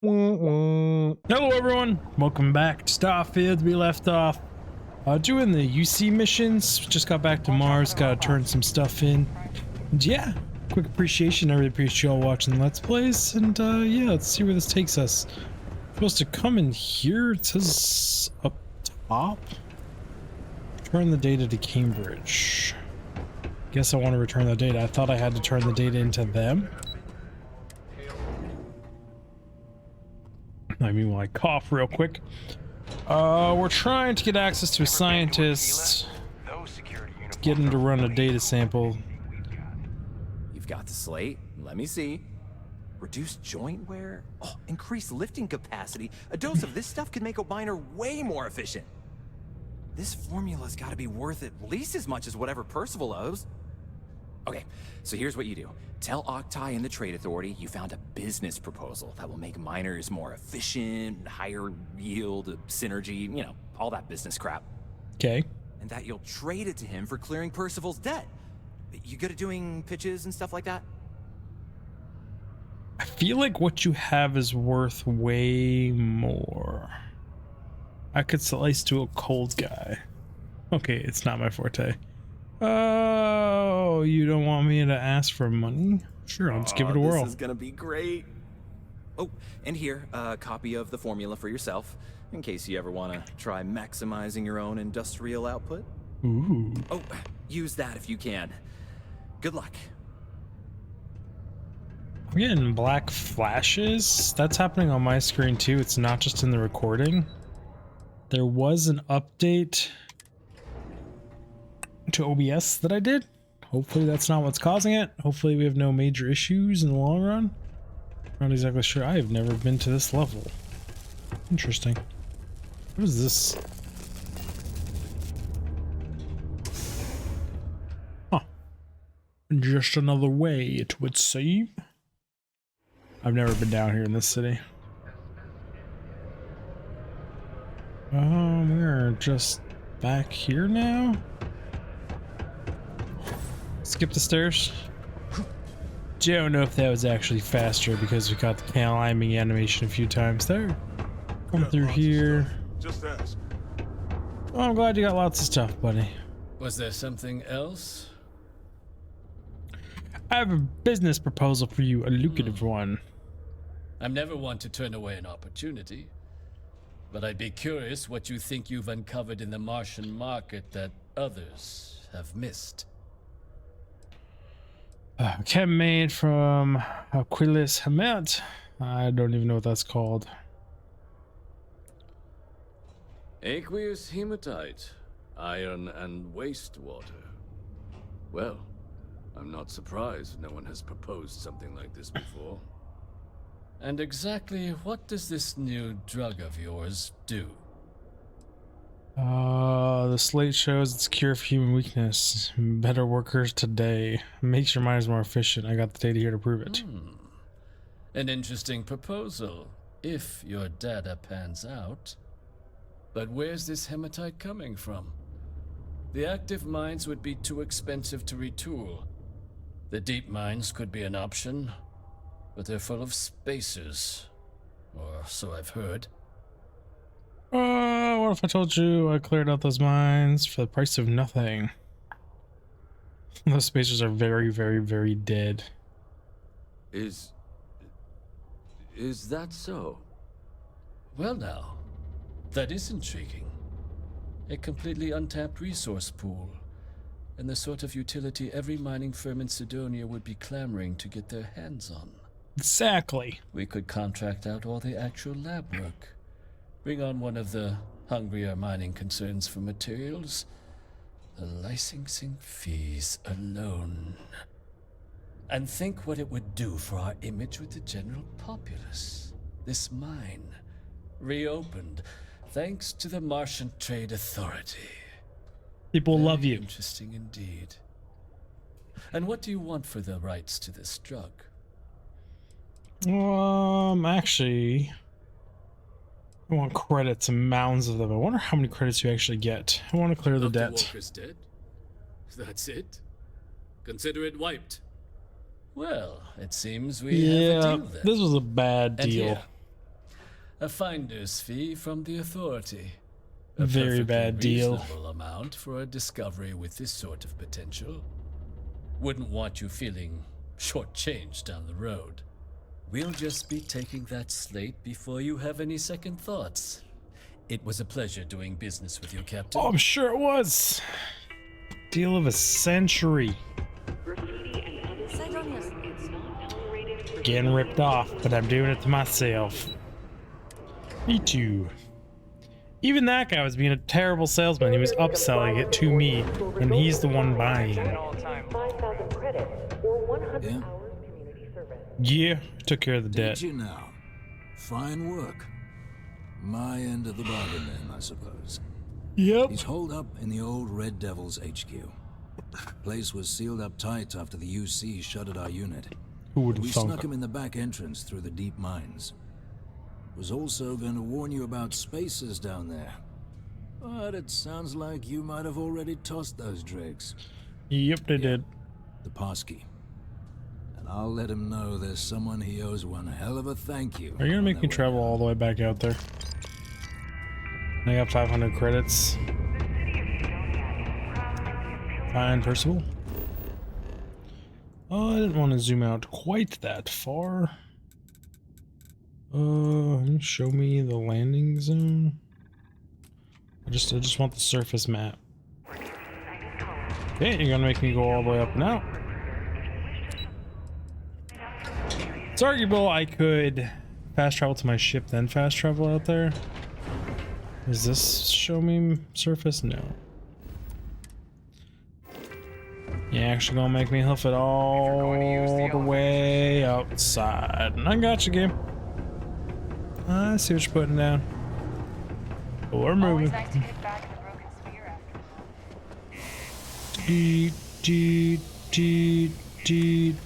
Hello everyone, welcome back to Starfield. We left off doing the UC missions. Just got back to Mars, gotta turn some stuff in. And yeah, quick appreciation. I really appreciate y'all watching Let's Plays. And yeah, let's see where this takes us. Supposed to come in here. It says up top. Return the data to Cambridge. Guess I want to return the data. I thought I had to turn the data into them. I mean, while I cough real quick. We're trying to get access to a scientist to get him to run a data sample. You've got the slate. Let me see. Reduced joint wear? Oh, increased lifting capacity. A dose of this stuff could make a miner way more efficient. This formula's got to be worth at least as much as whatever Percival owes. Okay, so here's what you do. Tell Octai and the Trade Authority you found a business proposal that will make miners more efficient, higher yield, synergy, you know, all that business crap. Okay. And that you'll trade it to him for clearing Percival's debt. You good at doing pitches and stuff like that? I feel like what you have is worth way more. I could slice to a cold guy. Okay, it's not my forte. Oh, you don't want me to ask for money? Sure, I'll just give it a whirl. This is gonna be great. Oh, and here, a copy of the formula for yourself, in case you ever want to try maximizing your own industrial output. Ooh. Oh, use that if you can. Good luck. I'm getting black flashes. That's happening on my screen too. It's not just in the recording. There was an update to OBS that I did. Hopefully that's not what's causing it. Hopefully we have no major issues in the long run. Not exactly sure. I have never been to this level. Interesting. What is this? Huh. Just another way, it would seem. I've never been down here in this city. We're just back here now. Skip the stairs. Don't know if that was actually faster because we got the climbing animation a few times there. Come through here. Just ask. Oh, I'm glad you got lots of stuff, buddy. Was there something else? I have a business proposal for you, a lucrative one. I'm never one to turn away an opportunity, but I'd be curious what you think you've uncovered in the Martian market that others have missed. Chem made from Aquilus Hamet. I don't even know what that's called. Aqueous hematite, iron and wastewater. Well, I'm not surprised no one has proposed something like this before. And exactly what does this new drug of yours do? The slate shows it's cure for human weakness. Better workers today. Makes your miners more efficient. I got the data here to prove it. An interesting proposal, if your data pans out. But where's this hematite coming from? The active mines would be too expensive to retool. The deep mines could be an option, but they're full of spacers, or so I've heard. What if I told you I cleared out those mines for the price of nothing? Those spacers are very, very, very dead. Is that so? Well now, that is intriguing. A completely untapped resource pool, and the sort of utility every mining firm in Sidonia would be clamoring to get their hands on. Exactly. We could contract out all the actual lab work. Bring on one of the hungrier mining concerns for materials. The licensing fees alone. And think what it would do for our image with the general populace. This mine, reopened, thanks to the Martian Trade Authority. People love you. Interesting indeed. And what do you want for the rights to this drug? Actually, I want credits and mounds of them. I wonder how many credits you actually get. I want to clear the debt. Walker's dead? That's it? Consider it wiped. Well, it seems we have a deal then. This was a bad And deal. here, A finder's fee from the authority. A Very perfectly bad deal. reasonable amount for a discovery with this sort of potential. Wouldn't want you feeling shortchanged down the road. We'll just be taking that slate before you have any second thoughts. It was a pleasure doing business with you, Captain. Oh, I'm sure it was. Deal of a century. Getting ripped off, but I'm doing it to myself. Me too. Even that guy was being a terrible salesman. He was upselling it to me, and he's the one buying. Yeah? Yeah, took care of the debt. Did you now? Fine work. My end of the bargain then, I suppose. Yep. He's holed up in the old Red Devil's HQ. Place was sealed up tight after the UC shuttered our unit. Who would We have snuck thunk? him in the back entrance through the deep mines. Was also going to warn you about spacers down there. But it sounds like you might have already tossed those dregs. Yep, they did. The passkey. And I'll let him know there's someone he owes one hell of a thank you. Are you gonna on make their me way travel down. all the way back out there? I got 500 credits. Fine, Percival. Oh, I didn't want to zoom out quite that far. Show me the landing zone. I just want the surface map. Okay, you're gonna make me go all the way up and out. It's arguable I could fast travel to my ship, then fast travel out there. Does this show me surface? No. You're actually gonna make me hoof it all the way outside. I got you, game. I see what you're putting down. We're moving. Nice to get back in the broken sphere after. Deed, deed, deed, deed.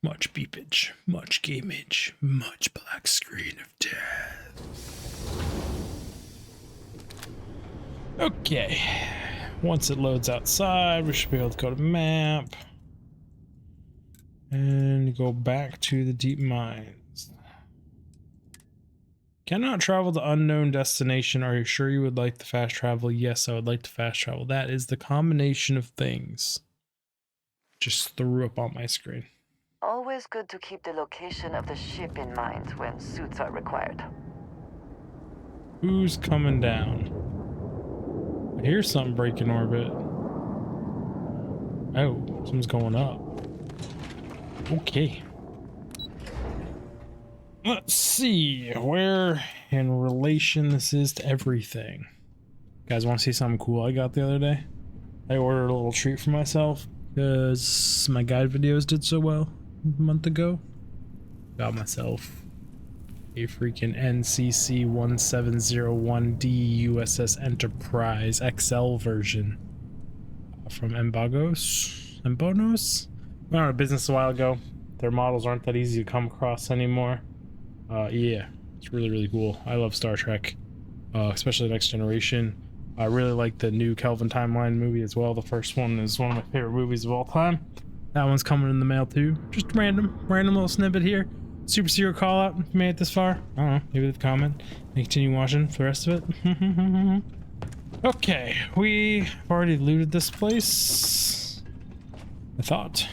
Much beepage, much gameage, much black screen of death. Okay. Once it loads outside, we should be able to go to map. And go back to the deep mines. Cannot travel to unknown destination. Are you sure you would like to fast travel? Yes, I would like to fast travel. That is the combination of things. Just threw up on my screen. Always good to keep the location of the ship in mind when suits are required. Who's coming down? I hear something breaking orbit. Oh, something's going up. Okay. Let's see where in relation this is to everything. Guys, want to see something cool I got the other day? I ordered a little treat for myself because my guide videos did so well a month ago. Got myself a freaking NCC 1701D USS Enterprise XL version from Embagos. Embonos? Went out of business a while ago. Their models aren't that easy to come across anymore. Yeah, it's really, really cool. I love Star Trek, especially Next Generation. I really like the new Kelvin Timeline movie as well. The first one is one of my favorite movies of all time. That one's coming in the mail too. Just random little snippet here. Super Zero call out if you made it this far. I don't know, maybe leave a comment and continue watching for the rest of it. Okay, we've already looted this place, I thought.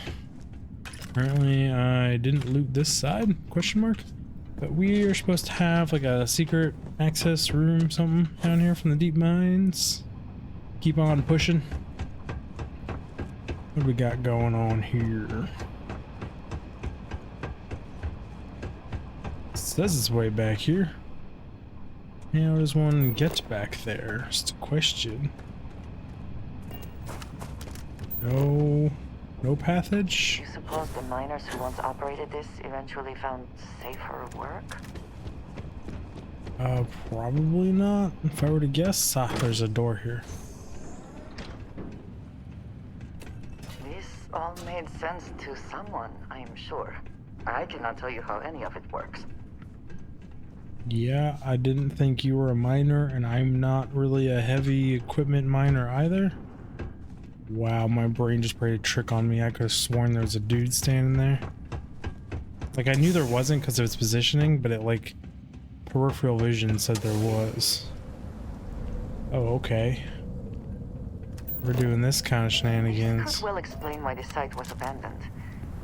Apparently I didn't loot this side, question mark. But we are supposed to have like a secret access room, something down here from the deep mines. Keep on pushing. What do we got going on here? It says it's way back here. How does one get back there? Just a question. No passage? You suppose the miners who once operated this eventually found safer work? Probably not. If I were to guess, there's a door here. This all made sense to someone, I am sure. I cannot tell you how any of it works. Yeah, I didn't think you were a miner, and I'm not really a heavy equipment miner either. Wow, my brain just played a trick on me. I could have sworn there was a dude standing there. Like, I knew there wasn't because of its positioning, but it, like, peripheral vision said there was. Oh, okay. We're doing this kind of This shenanigans. could well explain why the site was abandoned.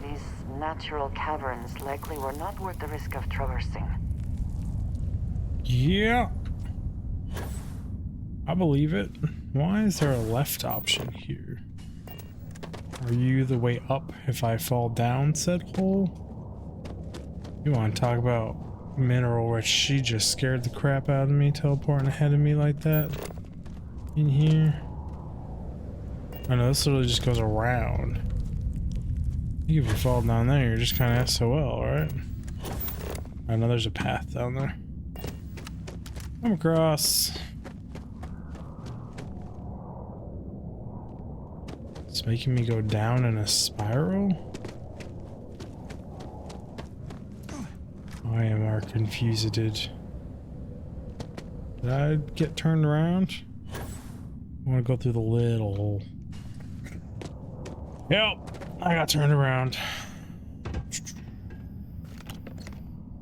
These natural caverns likely were not worth the risk of traversing. Yeah. I believe it. Why is there a left option here? Are you the way up if I fall down said hole? You want to talk about mineral rich? She just scared the crap out of me, teleporting ahead of me like that. In here. I know this literally just goes around. I think if you fall down there, you're just kind of SOL, right? I know there's a path down there. Come across. It's making me go down in a spiral? I am confused. Did I get turned around? I want to go through the little hole. Yep, I got turned around.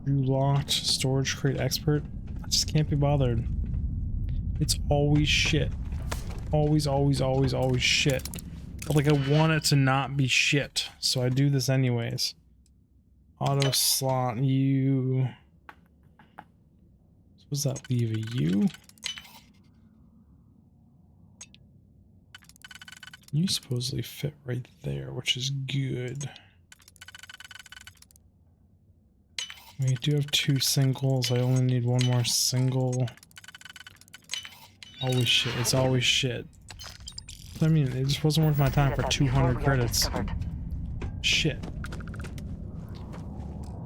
You locked storage crate expert. I just can't be bothered. It's always shit. Always, always, always, always shit. But like, I want it to not be shit, so I do this anyways. Auto slot U. Suppose that leave a U? You supposedly fit right there, which is good. We do have 2 singles. I only need 1 more single. Always shit. It's always shit. I mean, it just wasn't worth my time for 200 credits. Shit.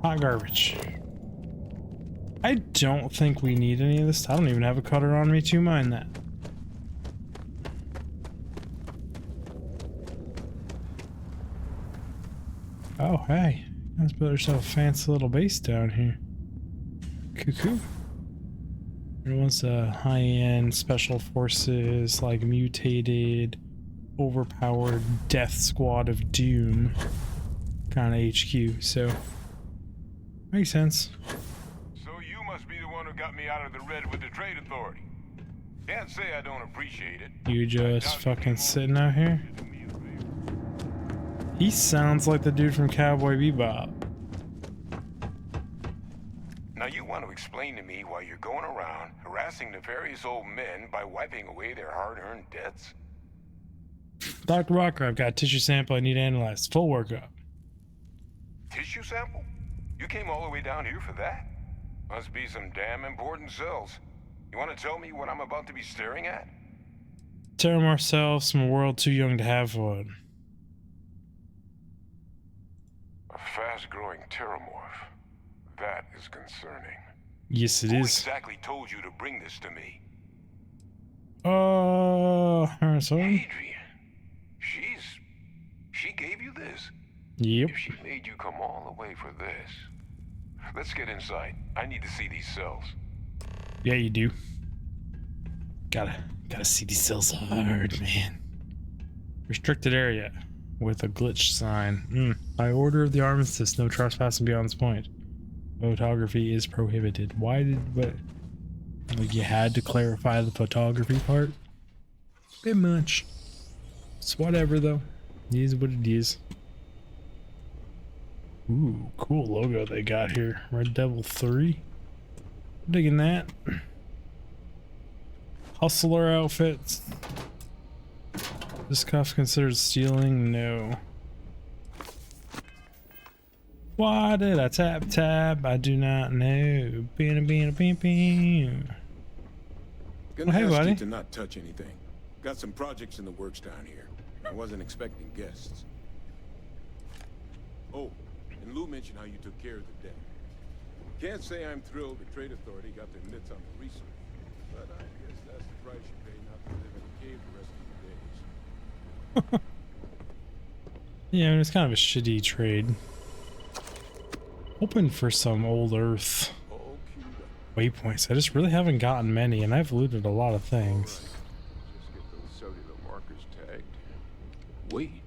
Hot garbage. I don't think we need any of this. I don't even have a cutter on me to mine that. Oh, hey. Let's build ourselves a fancy little base down here. Cuckoo. Everyone's a high-end special forces, like mutated, overpowered death squad of doom kind of HQ, so makes sense. So you must be the one who got me out of the red with the trade authority. Can't say I don't appreciate it. You just fucking sitting out here? He sounds like the dude from Cowboy Bebop. Now you want to explain to me why you're going around harassing nefarious old men by wiping away their hard-earned debts? Dr. Walker, I've got a tissue sample I need analyzed. Full workup. Tissue sample? You came all the way down here for that? Must be some damn important cells. You want to tell me what I'm about to be staring at? Terram ourselves from a world too young to have one. A fast-growing terramorph. That is concerning. Yes, it Who is. exactly told you to bring this to me? So? Adrian. She gave you this? Yep. If she made you come all the way for this. Let's get inside. I need to see these cells. Yeah, you do. Gotta see these cells hard, man. Restricted area with a glitch sign. By order of the armistice, no trespassing beyond this point. Photography is prohibited. Why did, but like you had to clarify the photography part? Bit much. It's whatever though. It is what it is. Ooh, cool logo they got here. Red Devil 3. Digging that. Hustler outfits. This cuff considered stealing? No. Why did I tap? I do not know. Gonna hey, ask buddy. you to not touch anything. Got some projects in the works down here. I wasn't expecting guests. Oh, and Lou mentioned how you took care of the debt. Can't say I'm thrilled the Trade Authority got their mitts on the research, but I guess that's the price you pay not to live in a cave the rest of your days. Yeah, I mean, it's kind of a shitty trade. Hoping for some old Earth All queued up. waypoints. I just really haven't gotten many, and I've looted a lot of things. Just get those cellular markers tagged. Wait.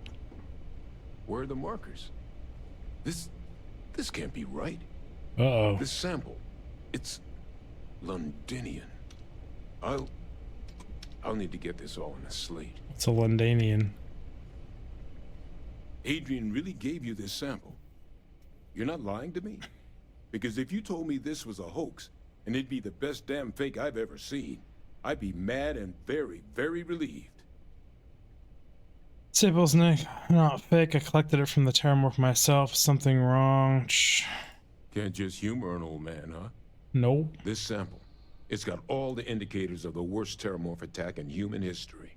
Where are the markers? This This can't be right. Uh-oh. This sample, it's Londinian. I'll need to get this all in a slate. It's a Londanian. Adrian really gave you this sample. You're not lying to me? Because if you told me this was a hoax, and it'd be the best damn fake I've ever seen, I'd be mad and very, very relieved. Samples, Nick. Not fake. I collected it from the Terramorph myself. Something wrong. Shh. Can't just humor an old man, huh? Nope. This sample, it's got all the indicators of the worst Terramorph attack in human history.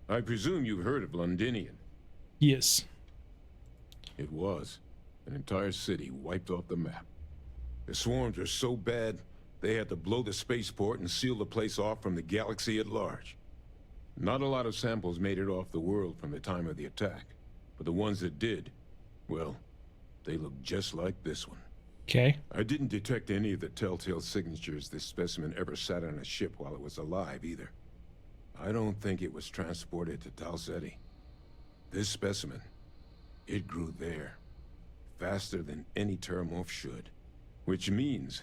I presume you've heard of Londinian. Yes. It was. An entire city wiped off the map. The swarms were so bad, they had to blow the spaceport and seal the place off from the galaxy at large. Not a lot of samples made it off the world from the time of the attack, but the ones that did, well, they look just like this one. Okay. I didn't detect any of the telltale signatures this specimen ever sat on a ship while it was alive, either. I don't think it was transported to Talsetti. This specimen, it grew there, faster than any Terramorph should. Which means,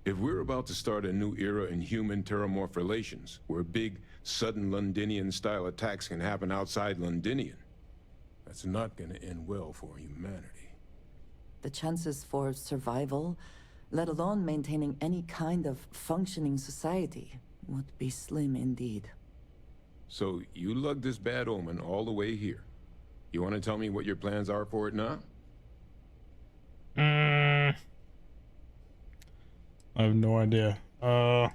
if we're about to start a new era in human-Terramorph relations, where big, sudden Londinian-style attacks can happen outside Londinian, that's not gonna end well for humanity. The chances for survival, let alone maintaining any kind of functioning society, would be slim indeed. So, you lugged this bad omen all the way here. You want to tell me what your plans are for it now? I have no idea. But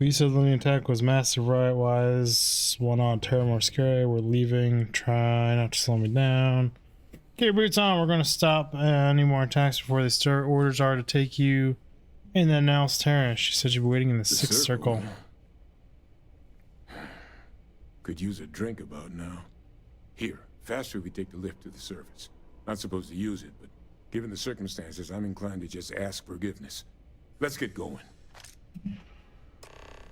you said the attack was massive, right? Wise, one on Terramorph scary. We're leaving. Try not to slow me down. Get your boots on. We're gonna stop any more attacks before they start. Orders are to take you in the Nels Terrace. She said you'd be waiting in the sixth circle. Could use a drink about now. Here, faster we take the lift to the surface. Not supposed to use it, but given the circumstances, I'm inclined to just ask forgiveness. Let's get going.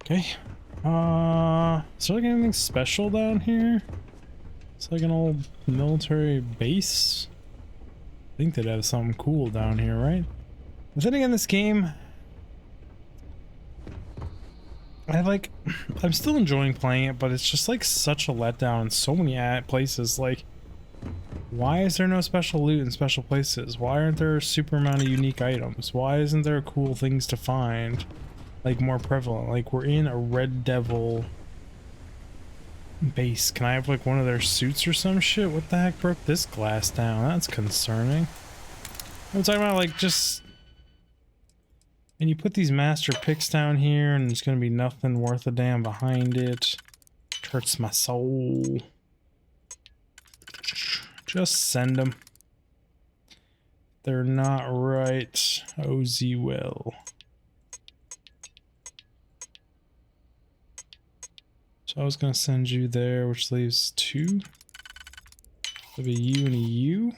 Okay. Is there like anything special down here? It's like an old military base. I think they'd have something cool down here, right? But then again, this game, I'm still enjoying playing it, but it's just like such a letdown in so many places. Like, why is there no special loot in special places? Why aren't there a super amount of unique items? Why isn't there cool things to find, like, more prevalent? Like, we're in a Red Devil base. Can I have like one of their suits or some shit? What the heck broke this glass down? That's concerning. I'm talking about like just... And you put these master picks down here and there's gonna be nothing worth a damn behind it. It hurts my soul. Just send them. They're not right. OZ will. So I was gonna send you there, which leaves two. There'll be you and a you.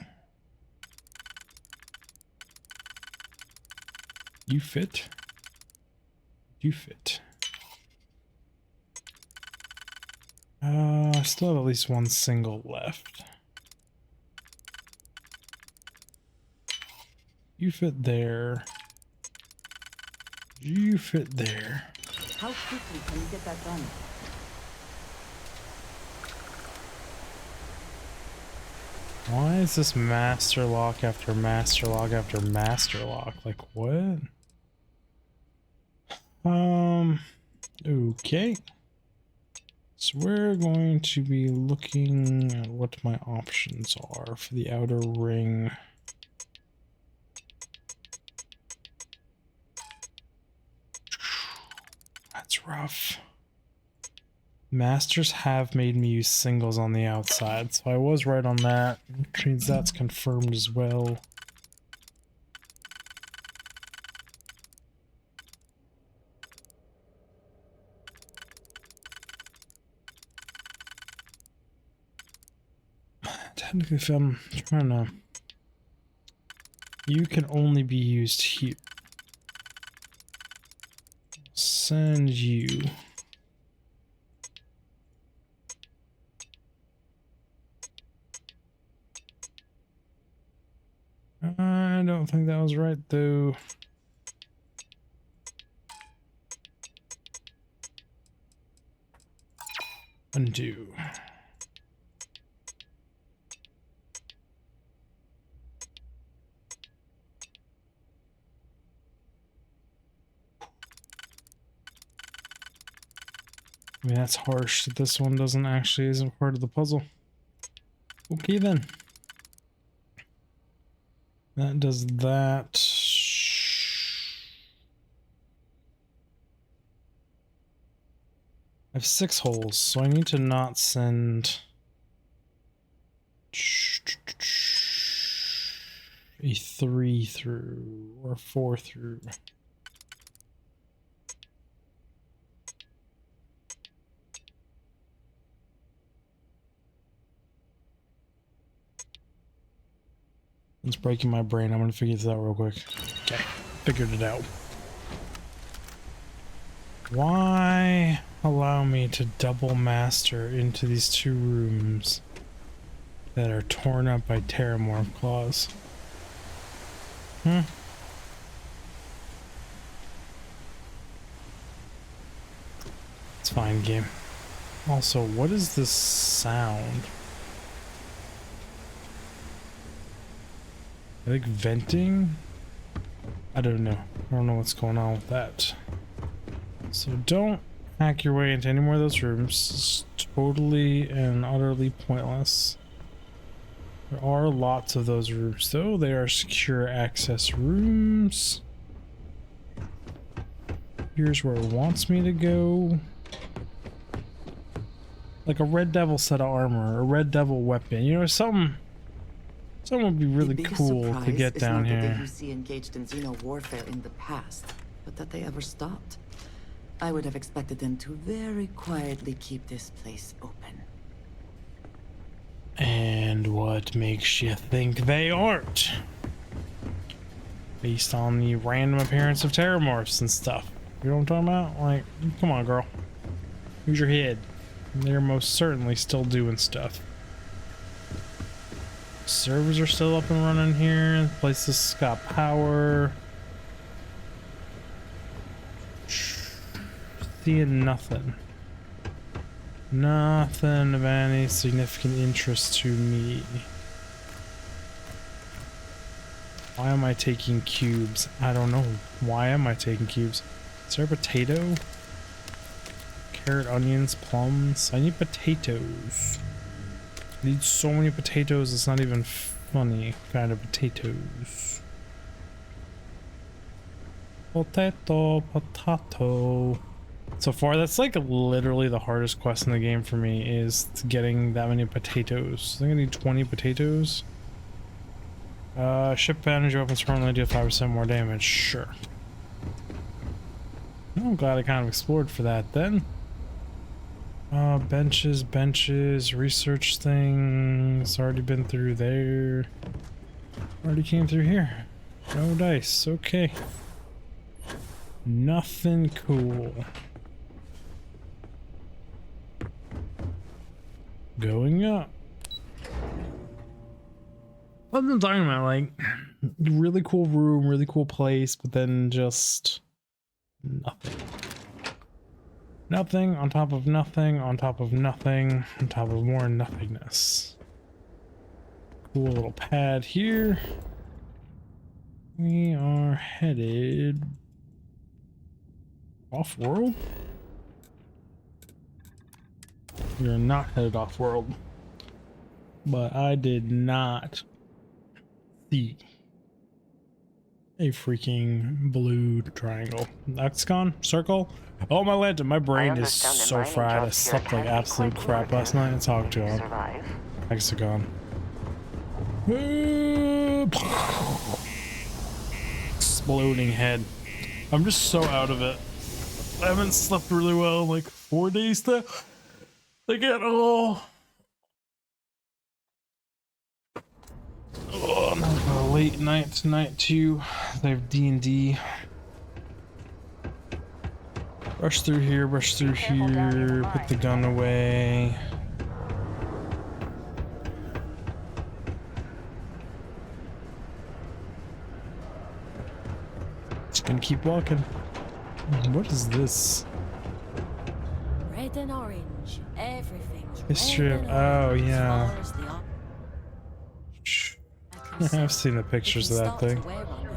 You fit. You fit. I still have at least one single left. You fit there. You fit there. How quickly can you get that done? Why is this master lock after master lock after master lock? Like, what? Okay. So we're going to be looking at what my options are for the outer ring. That's rough. Masters have made me use singles on the outside, so I was right on that, which means that's confirmed as well. Technically, if I'm trying to... You can only be used here. Send you... think that was right though. Undo. I mean, that's harsh that this one doesn't actually isn't part of the puzzle. Okay then. That does that. I have 6 holes, so I need to not send a 3 through or 4 through. It's breaking my brain. I'm gonna figure this out real quick. Okay, figured it out. Why allow me to double master into these 2 rooms that are torn up by Terramorph claws? It's fine, game. Also, what is this sound? I think venting? I don't know. I don't know what's going on with that. So don't hack your way into any more of those rooms. It's totally and utterly pointless. There are lots of those rooms though. They are secure access rooms. Here's where it wants me to go. Like a Red Devil set of armor, a Red Devil weapon. You know, something would be really cool to get down here. That the UC engaged in Xeno warfare in the past, but that they ever stopped. I would have expected them to very quietly keep this place open. And what makes you think they aren't? Based on the random appearance of Terramorphs and stuff. You know what I'm talking about? Like, come on, girl. Use your head. They're most certainly still doing stuff. Servers are still up and running here. The place has got power. Seeing nothing. Nothing of any significant interest to me. Why am I taking cubes? I don't know. Why am I taking cubes? Is there a potato? Carrot, onions, plums. I need potatoes. I need so many potatoes, it's not even funny kind of potatoes. Potato, potato. So far, that's like literally the hardest quest in the game for me, is getting that many potatoes. I think I need 20 potatoes. Ship energy weapons permanently deal 5% more damage. Sure. I'm glad I kind of explored for that then. Benches, research things. Already been through there. Already came through here. No dice. Okay. Nothing cool. Going up. What I'm talking about, like, really cool room, really cool place, but then just nothing. Nothing on top of nothing on top of nothing on top of more nothingness. Cool little pad here. We are headed off-world? We are not headed off-world. But I did not see a freaking blue triangle. Hexagon? Circle? Oh, my lantern, my brain is so fried. I slept like absolute crap last night. It's all gone. Hexagon. Exploding head. I'm just so out of it. I haven't slept really well in like 4 days now. Like at all. Oh, I'm having a late night tonight too. They have D&D. Rush through here, put the gun away. Just gonna keep walking. What is this? Red and orange. Everything's History red of- and orange oh, yeah. as far as the eye can see. I've seen the It pictures can of that start to thing. wear on you.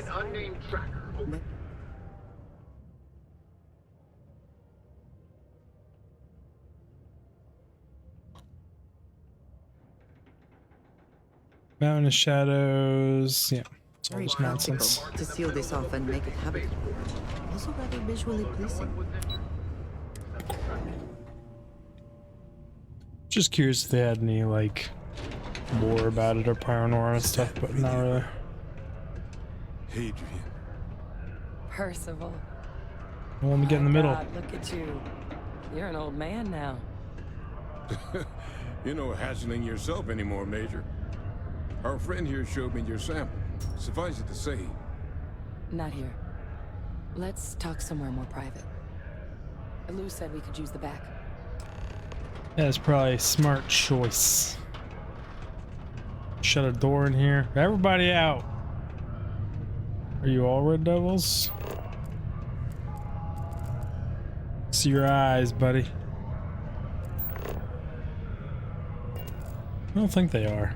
An unnamed tracker. Mountain of Shadows. Yeah, it's all Very just practical nonsense. to seal this off and make it habitable. Also rather visually pleasing. Just curious if they had any like lore about it or paranormal and stuff, but not really. Hadrian. Percival. Well, let me get in the middle. God, look at you. You're an old man now. You're no hassling yourself anymore, Major. Our friend here showed me your sample. Suffice it to say, Not here. Let's talk somewhere more private. Lou said we could use the back. That's probably a smart choice. Shut a door in here. Everybody out. Are you all Red Devils? See your eyes, buddy. I don't think they are.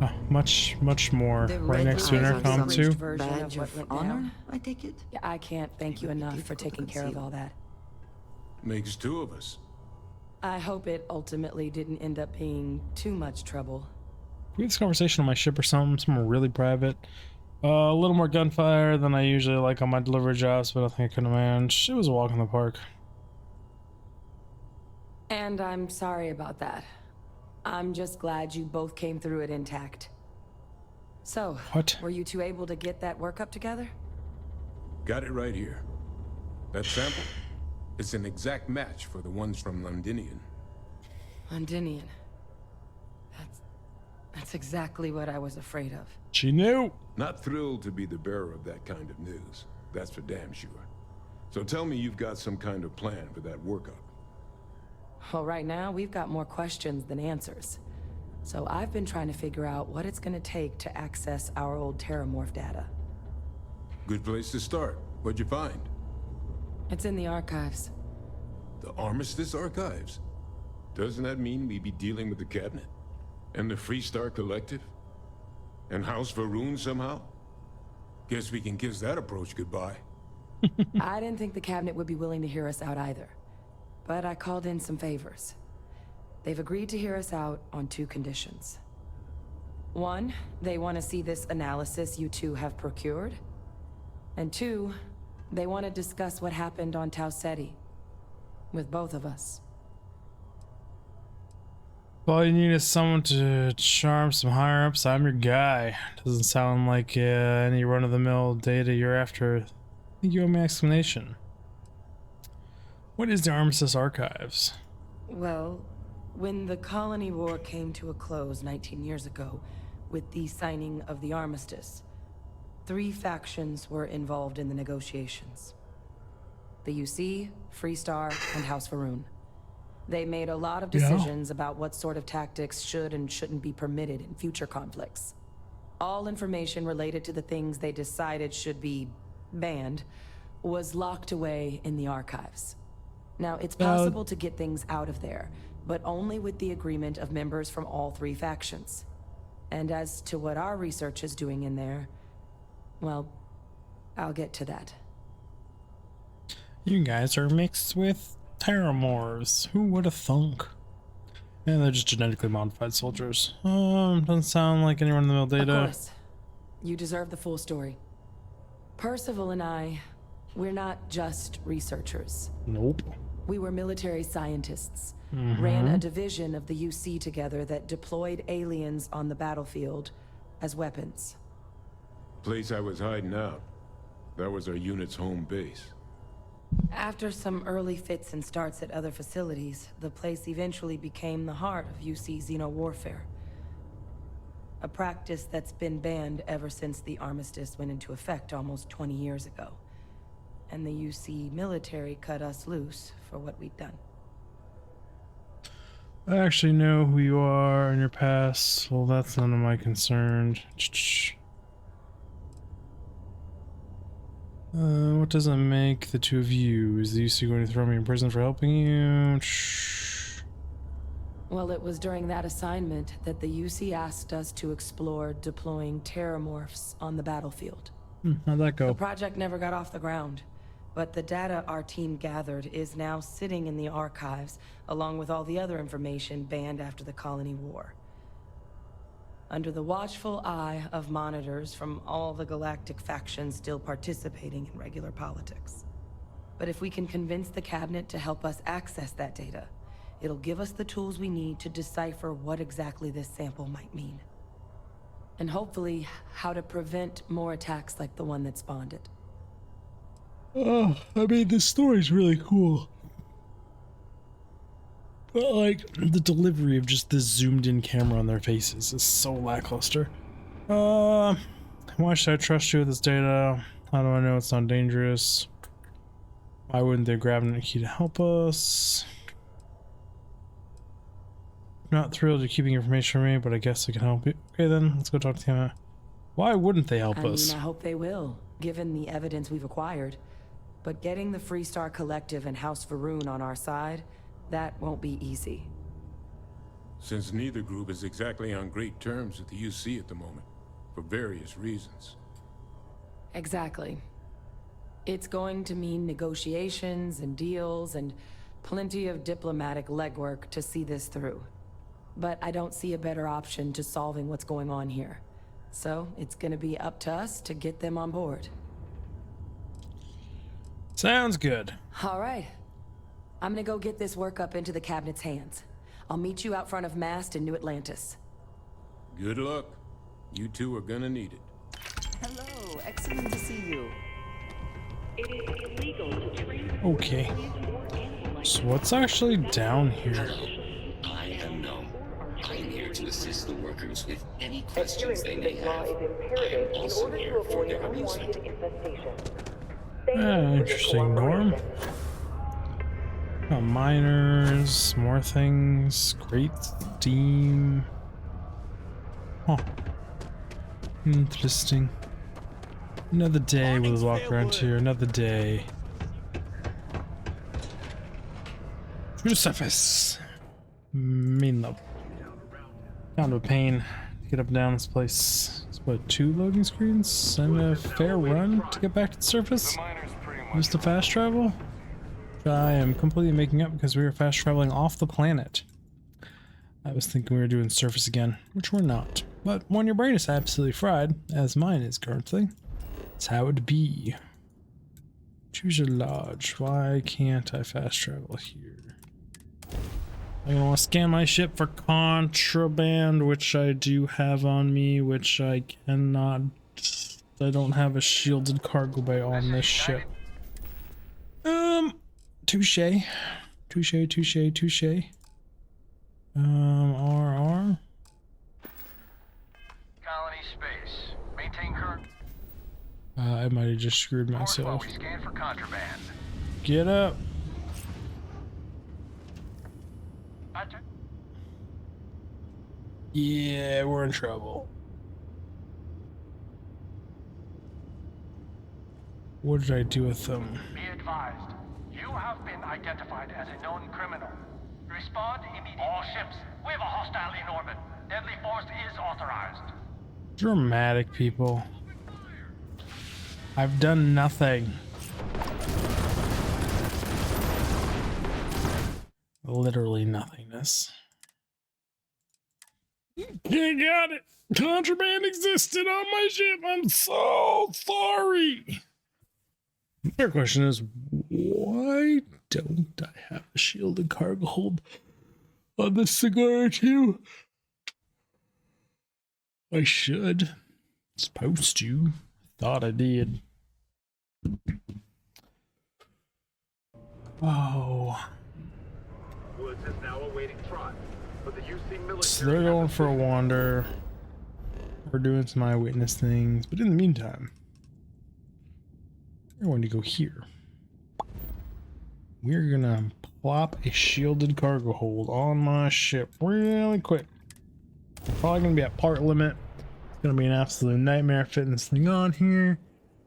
Oh, much more. The Right red next to an eyes are intercom some too. version of Badge what of went honor, down. I take it? Yeah, I can't thank you enough for taking care of all that. makes two of us. I hope it ultimately didn't end up being too much trouble. We had this conversation on my ship or something really private. A little more gunfire than I usually like on my delivery jobs, but I think I could have managed. It was a walk in the park. And I'm sorry about that. I'm just glad you both came through it intact. So, What? were you two able to get that workup together? Got it right here. That sample? It's an exact match for the ones from Londinian. Londinian. That's exactly what I was afraid of. She knew. Not thrilled to be the bearer of that kind of news. That's for damn sure. So tell me you've got some kind of plan for that workup. Well, right now, we've got more questions than answers. So I've been trying to figure out what it's gonna take to access our old Terramorph data. Good place to start. What'd you find? It's in the archives. The Armistice Archives? Doesn't that mean we'd be dealing with the Cabinet? And the Freestar Collective? And House Varun somehow? Guess we can kiss that approach goodbye. I didn't think the cabinet would be willing to hear us out either. But I called in some favors. They've agreed to hear us out on 2 conditions. 1, they want to see this analysis you two have procured. And 2, they want to discuss what happened on Tau Ceti. With both of us. All you need is someone to charm some higher ups. I'm your guy. Doesn't sound like any run-of-the-mill data you're after. I think you owe me an explanation. What is the Armistice Archives? Well, when the colony war came to a close 19 years ago, with the signing of the armistice, 3 factions were involved in the negotiations. The UC, Freestar, and House Varun. They made a lot of decisions about what sort of tactics should and shouldn't be permitted in future conflicts. All information related to the things they decided should be banned was locked away in the archives. Now, it's possible to get things out of there, but only with the agreement of members from all 3 factions. And as to what our research is doing in there, well, I'll get to that. You guys are mixed with Terramorphs. Who would have thunk? And they're just genetically modified soldiers. Doesn't sound like any run-of-the-mill data. Of course. You deserve the full story. Percival and I, we're not just researchers. Nope. We were military scientists. Ran a division of the UC together that deployed aliens on the battlefield as weapons. Place I was hiding out. That was our unit's home base. After some early fits and starts at other facilities, the place eventually became the heart of UC xeno-warfare. A practice that's been banned ever since the armistice went into effect almost 20 years ago. And the UC military cut us loose for what we'd done. I actually know who you are and your past. Well, that's none of my concern. What does it make the two of you? Is the UC going to throw me in prison for helping you? Shh. Well, it was during that assignment that the UC asked us to explore deploying terramorphs on the battlefield. How'd that The go? project never got off the ground, but the data our team gathered is now sitting in the archives, along with all the other information banned after the Colony War. Under the watchful eye of monitors from all the galactic factions still participating in regular politics. But if we can convince the cabinet to help us access that data, it'll give us the tools we need to decipher what exactly this sample might mean. And hopefully, how to prevent more attacks like the one that spawned it. Oh, I mean, this story's really cool. But, like, the delivery of just this zoomed-in camera on their faces is so lackluster. Why should I trust you with this data? How do I know it's not dangerous? Why wouldn't they grab a key to help us? Not thrilled you're keeping information from me, but I guess I can help you. Okay then, let's go talk to him. Why wouldn't they help us? I hope they will, given the evidence we've acquired. But getting the Freestar Collective and House Varun on our side, that won't be easy. Since neither group is exactly on great terms with the UC at the moment, for various reasons. Exactly. It's going to mean negotiations and deals and plenty of diplomatic legwork to see this through. But I don't see a better option to solving what's going on here. So it's gonna be up to us to get them on board. Sounds good. All right. I'm gonna go get this work up into the cabinet's hands. I'll meet you out front of Mast in New Atlantis. Good luck. You two are gonna need it. Hello, excellent to see you. It is illegal to transport Okay. So what's actually down here? I am known. I am here to assist the workers with any questions they may have. I am also here for their amusement. Interesting, Norm. Miners, more things, great steam. Huh. Interesting. Another day we'll walk around here, another day. To the surface. Main level. Kind of a pain to get up and down this place. It's what, 2 loading screens and a fair run to get back to the surface? Just to fast travel? I am completely making up because we were fast traveling off the planet. I was thinking we were doing surface again, which we're not. But when your brain is absolutely fried, as mine is currently, it's how it be. Choose your lodge. Why can't I fast travel here? I want to scan my ship for contraband, which I do have on me, which I cannot. I don't have a shielded cargo bay on this ship. Touche. Touche, touche, touche. RR. Colony space. Maintain current. I might have just screwed myself. Scan for contraband. Get up. Yeah, we're in trouble. What did I do with them? Be advised, you have been identified as a known criminal. Respond immediately. All ships, we have a hostile in orbit. Deadly force is authorized. Dramatic people. I've done nothing. Literally nothingness. You got it. Contraband existed on my ship. I'm so sorry. Their question is, why don't I have a shielded cargo hold on this cigar too? I should. Supposed to. Thought I did. Oh. Woods is now awaiting trial, but the UC military. So they're going for a wander. We're doing some eyewitness things, but in the meantime, we're going to go here. We're gonna plop a shielded cargo hold on my ship really quick. We're probably gonna be at part limit. It's gonna be an absolute nightmare fitting this thing on here.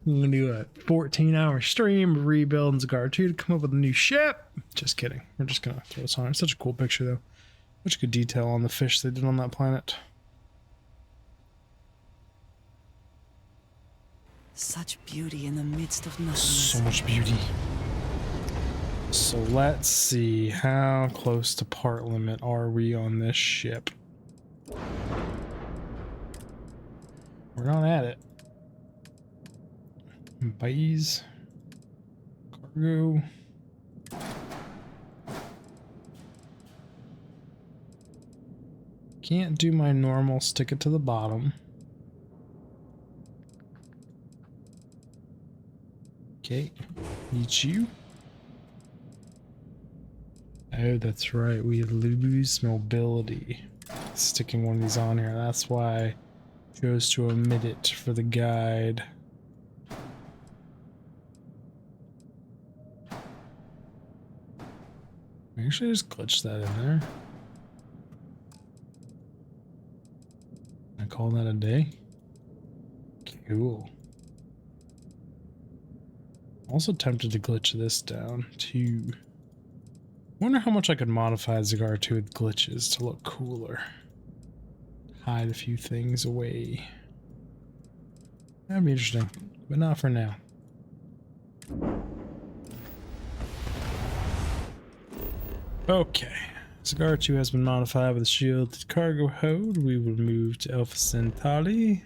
I'm gonna do a 14-hour stream of rebuilding Cigar 2 to come up with a new ship. Just kidding. We're just gonna throw this on. It's such a cool picture though. Such good detail on the fish they did on that planet. Such beauty in the midst of nothingness. So much beauty. So let's see, how close to part limit are we on this ship? We're not at it. Buys. Cargo. Can't do my normal stick it to the bottom. Okay, eat you. Oh, that's right, we lose mobility. Sticking one of these on here, that's why I chose to omit it for the guide. Maybe I should just glitch that in there. I call that a day? Cool. Also tempted to glitch this down too. Wonder how much I could modify Cigar 2 with glitches to look cooler. Hide a few things away. That'd be interesting, but not for now. Okay. Cigar 2 has been modified with a shielded cargo hold. We will move to Alpha Centauri.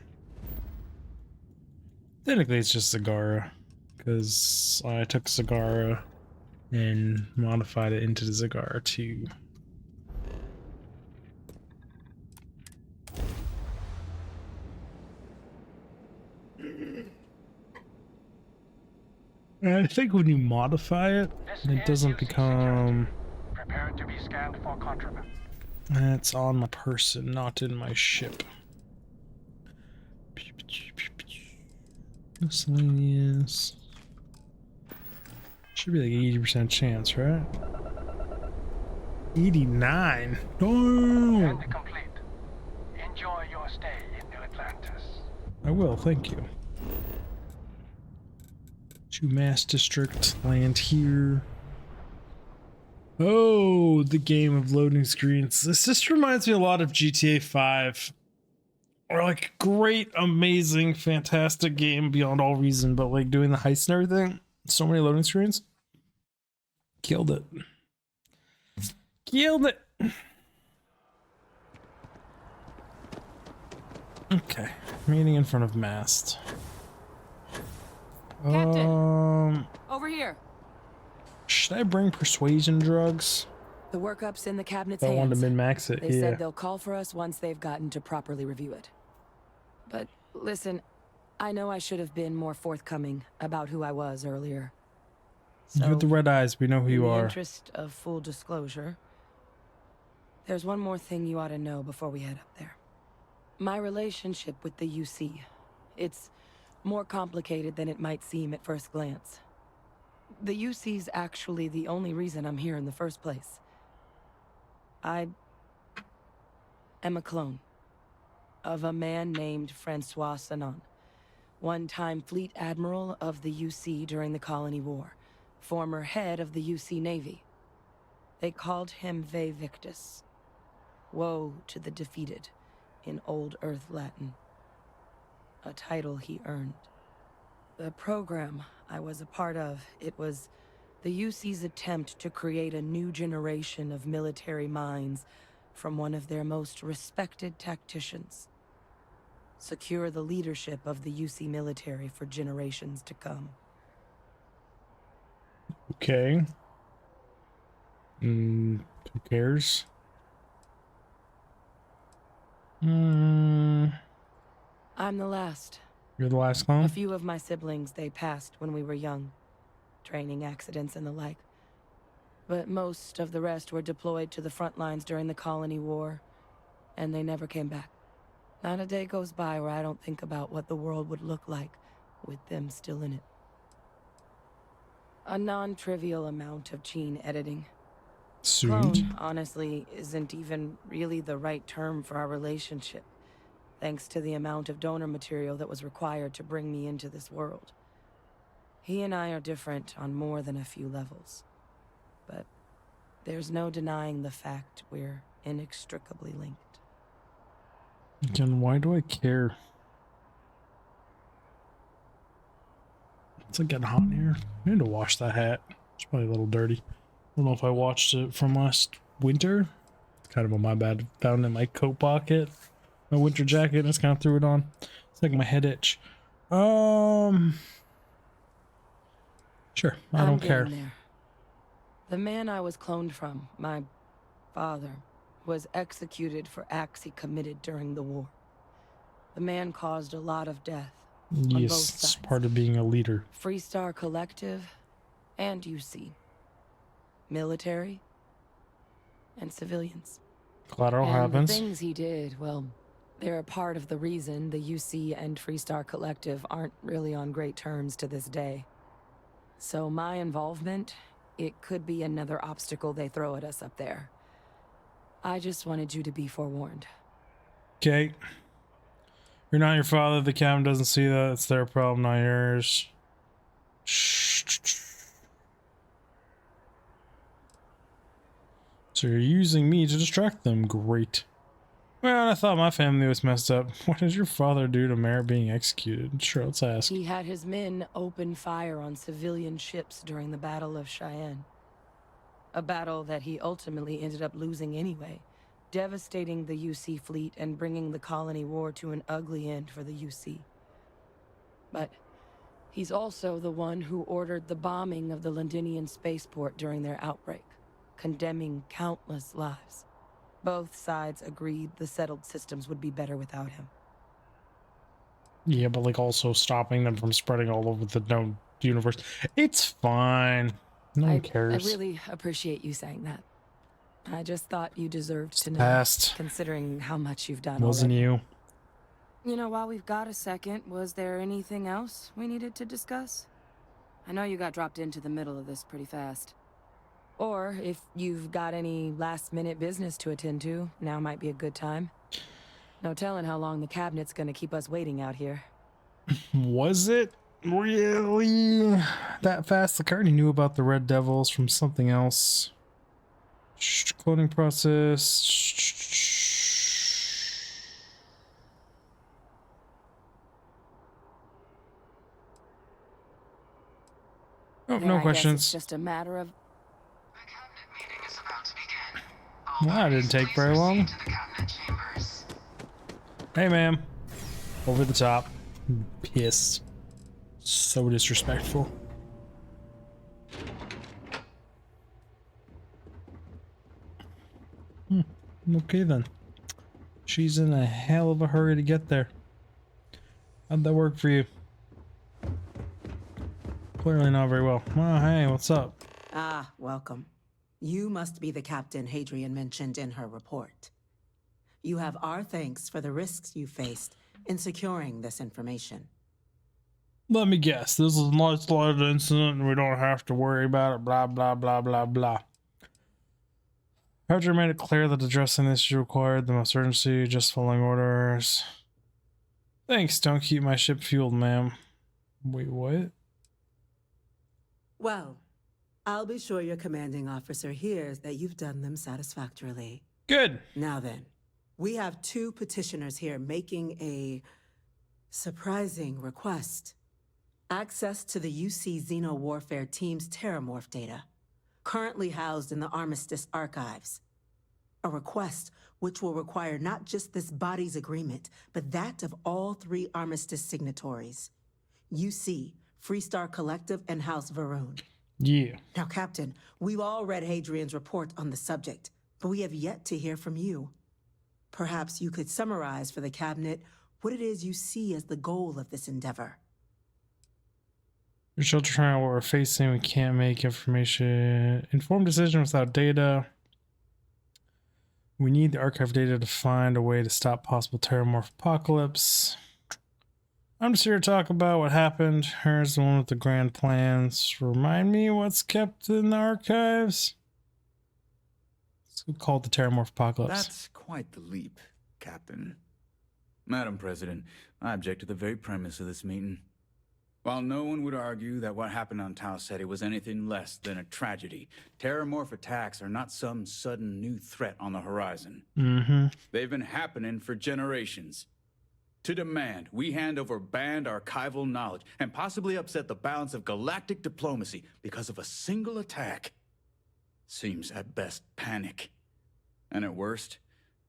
Technically it's just Zagara, because I took Zagara and modified it into the Cigar 2. I think when you modify it, it doesn't become... Prepare to be scanned for contraband. That's on my person, not in my ship. Miscellaneous. Should be like 80% chance, right? 89. No. And complete. Enjoy your stay in New Atlantis. I will, thank you. To Mass District, land here. Oh, the game of loading screens. This just reminds me a lot of GTA 5. Or like great, amazing, fantastic game beyond all reason, but like doing the heist and everything. So many loading screens. Killed it. Killed it. Okay. Meeting in front of mast. Captain, over here. Should I bring persuasion drugs? The workup's in the cabinet's I hands. wanted to min-max it. They said they'll call for us once they've gotten to properly review it. But listen, I know I should have been more forthcoming about who I was earlier. You with the red eyes, we know who you in the are. interest of full disclosure, there's one more thing you ought to know before we head up there. My relationship with the UC. It's more complicated than it might seem at first glance. The UC's actually the only reason I'm here in the first place. I am a clone of a man named Francois Sanon, one-time fleet admiral of the UC during the Colony War, former head of the UC Navy. They called him Ve Victus, woe to the defeated, in Old Earth Latin, a title he earned. The program I was a part of, it was the UC's attempt to create a new generation of military minds from one of their most respected tacticians. Secure the leadership of the UC military for generations to come. Okay. Who cares? I'm the last. You're the last clone? A few of my siblings, they passed when we were young. Training accidents and the like. But most of the rest were deployed to the front lines during the Colony War, and they never came back. Not a day goes by where I don't think about what the world would look like with them still in it. A non-trivial amount of gene editing. Clone, honestly, isn't even really the right term for our relationship, thanks to the amount of donor material that was required to bring me into this world. He and I are different on more than a few levels. But there's no denying the fact we're inextricably linked. Again, why do I care? It's like getting hot in here. I need to wash that hat. It's probably a little dirty. I don't know if I watched it from last winter. It's kind of on my bad. Found it in my coat pocket. My winter jacket, and I just kind of threw it on. It's like my head itch. Sure, I don't care. There. The man I was cloned from, my father, was executed for acts he committed during the war. The man caused a lot of death. Yes, it's part of being a leader. Freestar Collective and UC. Military and civilians. Collateral happens. The things he did, well, they're a part of the reason the UC and Freestar Collective aren't really on great terms to this day. So my involvement, it could be another obstacle they throw at us up there. I just wanted you to be forewarned. Okay. You're not your father. The cam doesn't see that. It's their problem, not yours. So you're using me to distract them. Great. Well, I thought my family was messed up. What did your father do to merit being executed? Sure, let's ask. He had his men open fire on civilian ships during the Battle of Cheyenne. A battle that he ultimately ended up losing anyway, devastating the UC fleet and bringing the colony war to an ugly end for the UC. But he's also the one who ordered the bombing of the Londinian spaceport during their outbreak, condemning countless lives. Both sides agreed the settled systems would be better without him. Yeah, but like also stopping them from spreading all over the known universe. It's fine. No one cares. I really appreciate you saying that. I just thought you deserved to know, past. Considering how much you've done Wasn't already. you? You know, while we've got a second, was there anything else we needed to discuss? I know you got dropped into the middle of this pretty fast. Or if you've got any last-minute business to attend to, now might be a good time. No telling how long the cabinet's gonna keep us waiting out here. Was it really that fast? Like I already knew about the Red Devils from something else. Cloning process. Oh, no questions. It's just a matter of... Well, that didn't take very long. Hey, ma'am. Over the top. Pissed. So disrespectful. Okay then. She's in a hell of a hurry to get there. How'd that work for you? Clearly not very well. Oh, hey, what's up? Ah, welcome. You must be the captain Hadrian mentioned in her report. You have our thanks for the risks you faced in securing this information. Let me guess. This is an isolated incident and we don't have to worry about it. Blah, blah, blah, blah, blah. Hadrian made it clear that addressing this issue required the most urgency, just following orders. Thanks, don't keep my ship fueled, ma'am. Wait, what? Well, I'll be sure your commanding officer hears that you've done them satisfactorily. Good. Now then, we have two petitioners here making a surprising request. Access to the UC Xeno Warfare Team's Terramorph data, currently housed in the Armistice archives. A request which will require not just this body's agreement, but that of all three Armistice signatories. UC, Freestar Collective, and House Varun. Yeah. Now, Captain, we've all read Hadrian's report on the subject, but we have yet to hear from you. Perhaps you could summarize for the Cabinet what it is you see as the goal of this endeavor. Your children trying what we're facing. We can't make informed decision without data. We need the archive data to find a way to stop possible terramorph apocalypse. I'm just here to talk about what happened. Here's the one with the grand plans. Remind me what's kept in the archives. It's called the terramorph apocalypse. That's quite the leap, Captain. Madam President, I object to the very premise of this meeting. While no one would argue that what happened on Tau Ceti was anything less than a tragedy, terramorph attacks are not some sudden new threat on the horizon. Mm-hmm. They've been happening for generations. To demand we hand over banned archival knowledge and possibly upset the balance of galactic diplomacy because of a single attack seems at best panic. And at worst,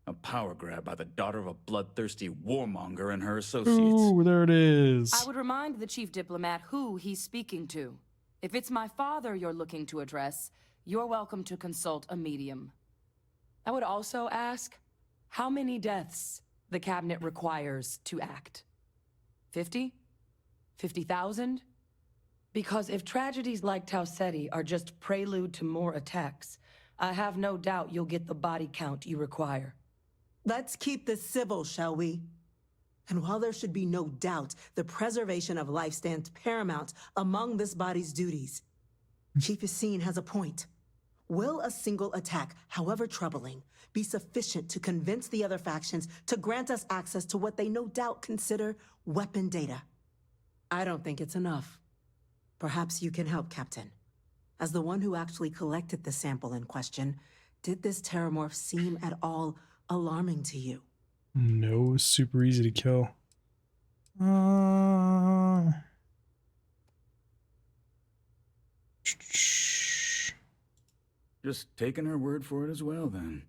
a power grab by the daughter of a bloodthirsty warmonger and her associates. Ooh, there it is. I would remind the chief diplomat who he's speaking to. If it's my father you're looking to address, you're welcome to consult a medium. I would also ask how many deaths the cabinet requires to act. 50? 50,000? Because if tragedies like Tau Ceti are just prelude to more attacks, I have no doubt you'll get the body count you require. Let's keep this civil, shall we? And while there should be no doubt the preservation of life stands paramount among this body's duties, Chief Yassine has a point. Will a single attack, however troubling, be sufficient to convince the other factions to grant us access to what they no doubt consider weapon data? I don't think it's enough. Perhaps you can help, Captain. As the one who actually collected the sample in question, did this terramorph seem at all alarming to you? No, it's super easy to kill. Just taking her word for it as well, then.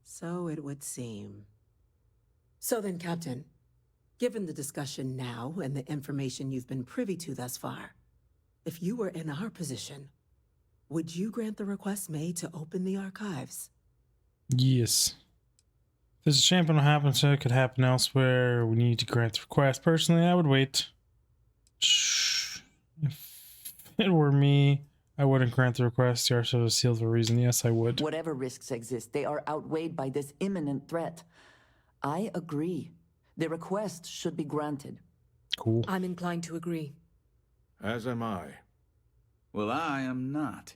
So it would seem. So then, Captain, given the discussion now and the information you've been privy to thus far, if you were in our position, would you grant the request made to open the archives? Yes. If there's a champion will happen, so it could happen elsewhere. We need to grant the request. Personally, I would wait. If it were me, I wouldn't grant the request. The archives are sealed for a reason. Yes, I would. Whatever risks exist, they are outweighed by this imminent threat. I agree. The request should be granted. Cool. I'm inclined to agree. As am I. Well, I am not.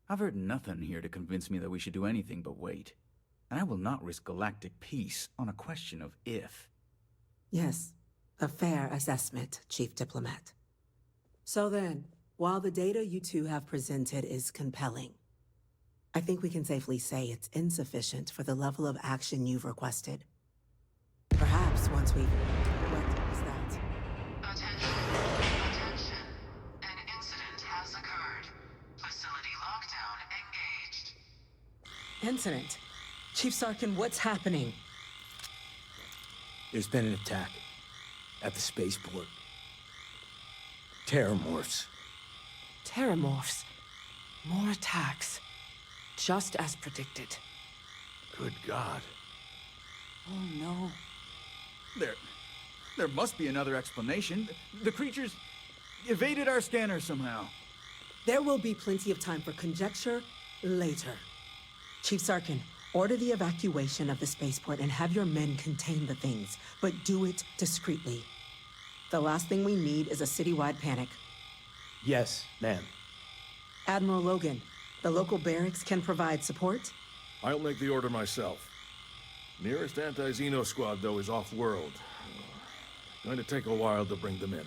I've heard nothing here to convince me that we should do anything but wait. And I will not risk galactic peace on a question of if. Yes, a fair assessment, Chief Diplomat. So then, while the data you two have presented is compelling, I think we can safely say it's insufficient for the level of action you've requested. Perhaps once we... What was that? Attention. An incident has occurred. Facility lockdown engaged. Incident? Chief Sarkin, what's happening? There's been an attack at the spaceport. Terramorphs. Terramorphs. More attacks. Just as predicted. Good God. Oh no. There must be another explanation. The creatures evaded our scanner somehow. There will be plenty of time for conjecture later. Chief Sarkin, order the evacuation of the spaceport and have your men contain the things, but do it discreetly. The last thing we need is a citywide panic. Yes, ma'am. Admiral Logan, the local barracks can provide support? I'll make the order myself. Nearest anti-Xeno squad, though, is off-world. Going to take a while to bring them in.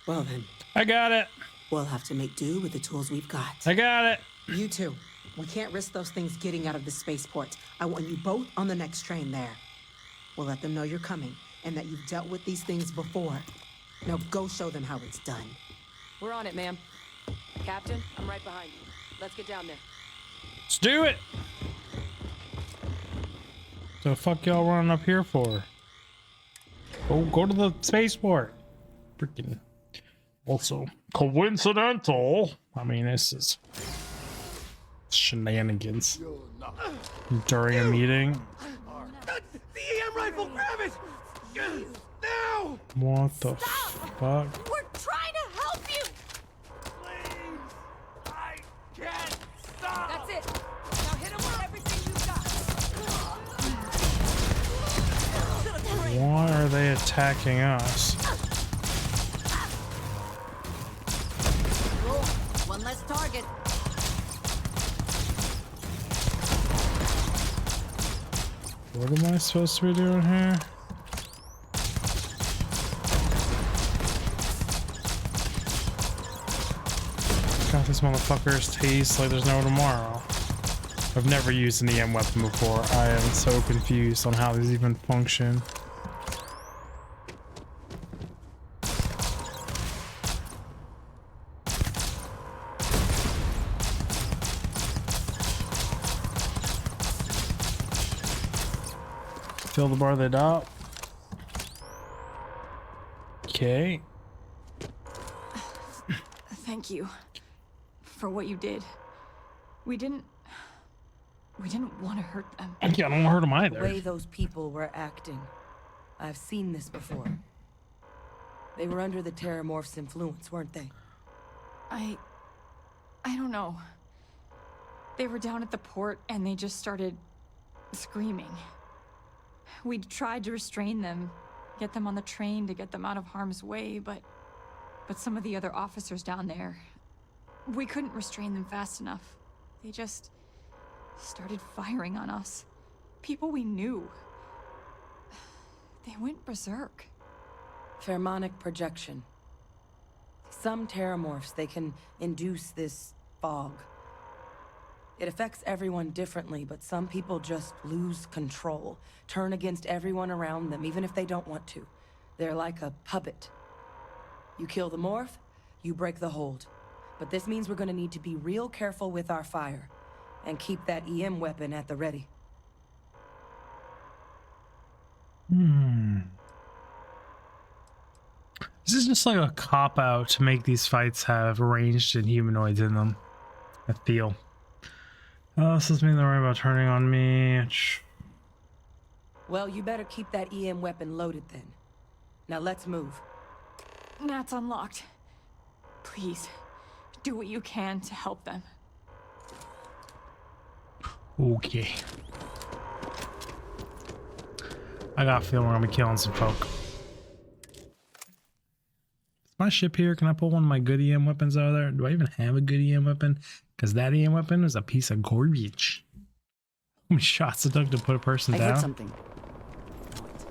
Well then. I got it. We'll have to make do with the tools we've got. I got it. You two. We can't risk those things getting out of the spaceport. I want you both on the next train there. We'll let them know you're coming and that you've dealt with these things before. Now go show them how it's done. We're on it, ma'am. Captain, I'm right behind you. Let's get down there. Let's do it. The fuck y'all running up here for? Go to the spaceport. Freaking. Also coincidental. I mean, this is shenanigans during a meeting. The EM rifle, grab it! Now! What the fuck? We're trying to help you! Please! I can't stop! That's it! Now hit him with everything you've got! Why are they attacking us? Cool. One less target. What am I supposed to be doing here? These motherfuckers taste like there's no tomorrow. I've never used an EM weapon before. I am so confused on how these even function. Fill the bar that up. Okay. Thank you for what you did. We didn't want to hurt them. Yeah, I don't want to hurt them either. The way those people were acting, I've seen this before. They were under the Terramorph's influence, weren't they? I don't know. They were down at the port and they just started screaming. We tried to restrain them, get them on the train to get them out of harm's way, but some of the other officers down there, we couldn't restrain them fast enough. They just started firing on us. People we knew. They went berserk. Pheromonic projection. Some Terramorphs, they can induce this fog. It affects everyone differently, but some people just lose control, turn against everyone around them, even if they don't want to. They're like a puppet. You kill the morph, you break the hold. But this means we're gonna need to be real careful with our fire, and keep that EM weapon at the ready. This is just like a cop-out to make these fights have ranged and humanoids in them, I feel. This doesn't mean they're worried about turning on me. Well, you better keep that EM weapon loaded then. Now let's move. Nat's unlocked. Please, do what you can to help them. Okay. I got a feeling we're gonna be killing some folk. Is my ship here? Can I pull one of my good EM weapons out of there? Do I even have a good EM weapon? Because that EM weapon is a piece of garbage. How many shots it took to put a person down? I heard something.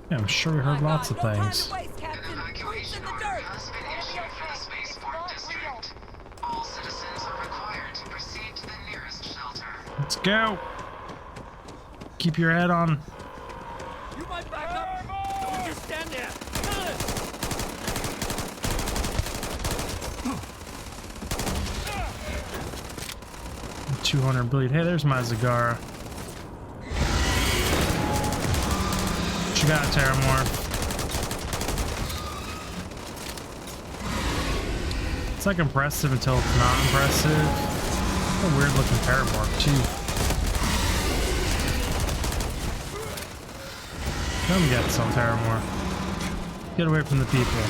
Yeah, I'm sure we heard lots of things. Evacuation order has been issued for the spaceport district. All citizens are required to proceed to the nearest shelter. Let's go. Keep your head on. You might back up. Don't just stand there. 200 bleed. Hey, there's my Zagara. What you got, Terramorph? It's like impressive until it's not impressive. What a weird looking Terramorph, too. Come get some, Terramorph. Get away from the people.